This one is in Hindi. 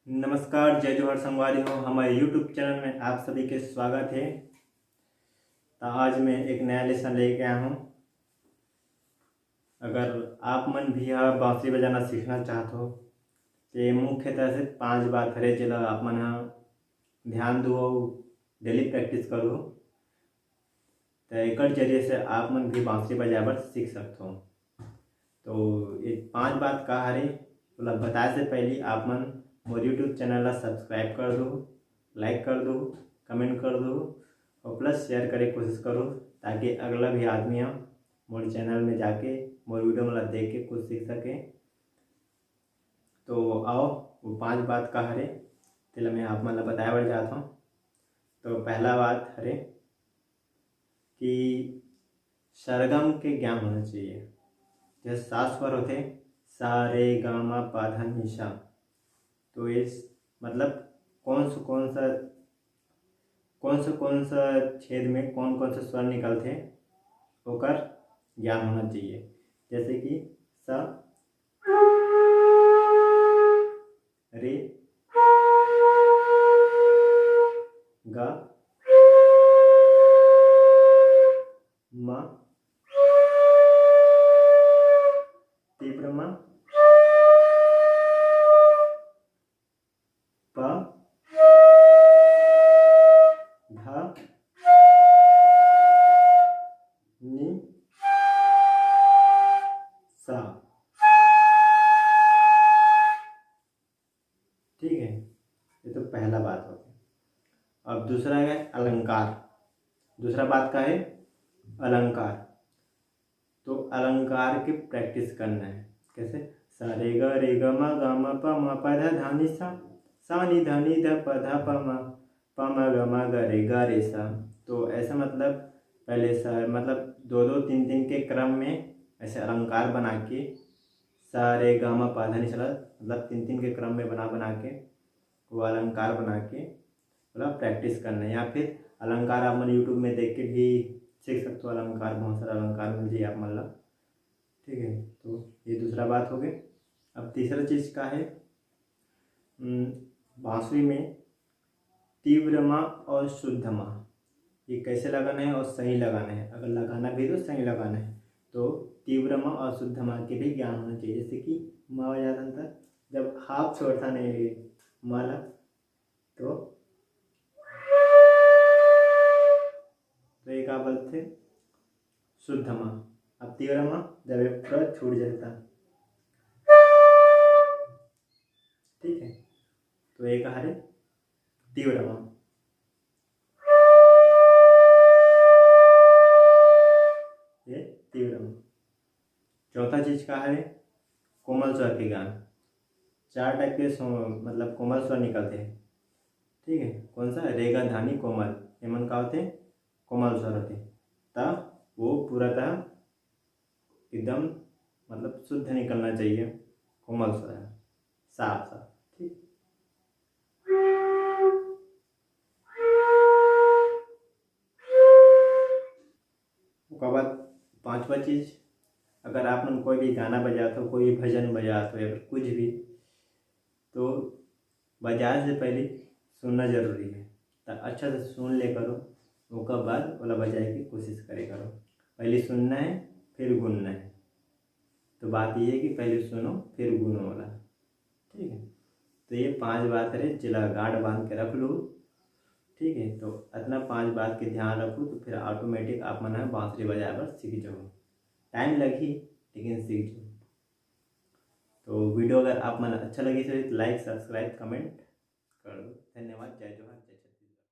नमस्कार, जय जोहर संगवारी हो। हमारे यूट्यूब चैनल में आप सभी के स्वागत है। तो आज मैं एक नया लेसन लेके आया हूँ। अगर आप मन भी यह बांसुरी बजाना सीखना चाहते हो तो मुख्यतः से 5 बात हरे चला आप मन ध्यान दो, डेली प्रैक्टिस करो तो एक जरिए से आप मन भी बांसुरी बजावर सीख सकते हो। तो ये 5 बात का हरे मतलब बताए से पहले आप मन मोर यूट्यूब चैनल ला सब्सक्राइब कर दो, लाइक कर दो, कमेंट कर दो और प्लस शेयर करे कोशिश करो ताकि अगला भी आदमी मोर चैनल में जाके मोर वीडियो मतलब देख के कुछ सीख सके। तो आओ वो 5 बात का हरे तिला मैं आप मतलब बताया बढ़ जाता हूँ। तो पहला बात हरे कि सरगम के ज्ञान होना चाहिए। जैसे 7 स्वर होते सा रे गा मा पा धा नि सा, तो इस मतलब कौन सा छेद में कौन सा स्वर निकलते ओकर ज्ञान होना चाहिए। जैसे कि सा रे गा मा तीव्र मा पा धा नि सा। ठीक है, ये तो पहला बात हो गया। अब दूसरा है अलंकार। दूसरा बात का है अलंकार। तो अलंकार की प्रैक्टिस करना है। कैसे? सा रे ग म प म प ध धा नि सा, सा नि ध नि ध प ध प म ग रे सा। तो ऐसा मतलब पहले सा मतलब 2-2 3-3 के क्रम में ऐसे अलंकार बना के सा रे ग म प ध नि सा मतलब 3-3 के क्रम में बना के वो अलंकार बना के मतलब प्रैक्टिस करना है। या फिर अलंकार आप मन यूट्यूब में देख के भी सीख सकते हो। अलंकार बहुत सारा अलंकार मिल जाए आप मतलब। ठीक है, तो ये दूसरा बात हो गई। अब तीसरा चीज़ का है बांसुरी में तीव्र मा और शुद्ध मा ये कैसे लगाना है और सही लगाना है। अगर लगाना भी तो सही लगाना है। तो तीव्र मा और शुद्ध मा के भी ज्ञान होना चाहिए। जैसे कि मा बजाता था जब हाथ छोड़ता नहीं माला तो ये क्या बोलते शुद्ध मा। अब तीव्र मा जब एक पूरा छूट जाता। ठीक है, तो एक हरे तीव्र मा। ये तीव्र मा। चौथा चीज का है कोमल स्वर के गान। 4 टाइप के मतलब कोमल स्वर निकलते हैं। ठीक है, कौन सा? रेगा धानी कोमल, एमन का होते कोमल स्वर होते तब वो पूरातः एकदम मतलब शुद्ध निकलना चाहिए। कोमल स्वर है, साफ साफ। ठीक, उसके बाद 5वां चीज, अगर आप मन कोई भी गाना बजाते हो, कोई भी भजन बजाते हो या फिर कुछ भी, तो बजाने से पहले सुनना जरूरी है। तो अच्छा से सुन ले करो, उसके बाद वाला बजाए की कोशिश करे करो। पहले सुनना है फिर गुनना है। तो बात ये है कि पहले सुनो फिर गुनो वाला। ठीक है, तो ये 5 बात है जिला गांठ बांध के रख लो। ठीक है, तो इतना 5 बात के ध्यान रखो तो फिर ऑटोमेटिक आप मन बांसुरी बजावर सीख जाओ। टाइम लगी लेकिन सीख जाओ। तो वीडियो अगर आप मन अच्छा लगे तो लाइक सब्सक्राइब कमेंट कर दो। धन्यवाद, जय जोहार।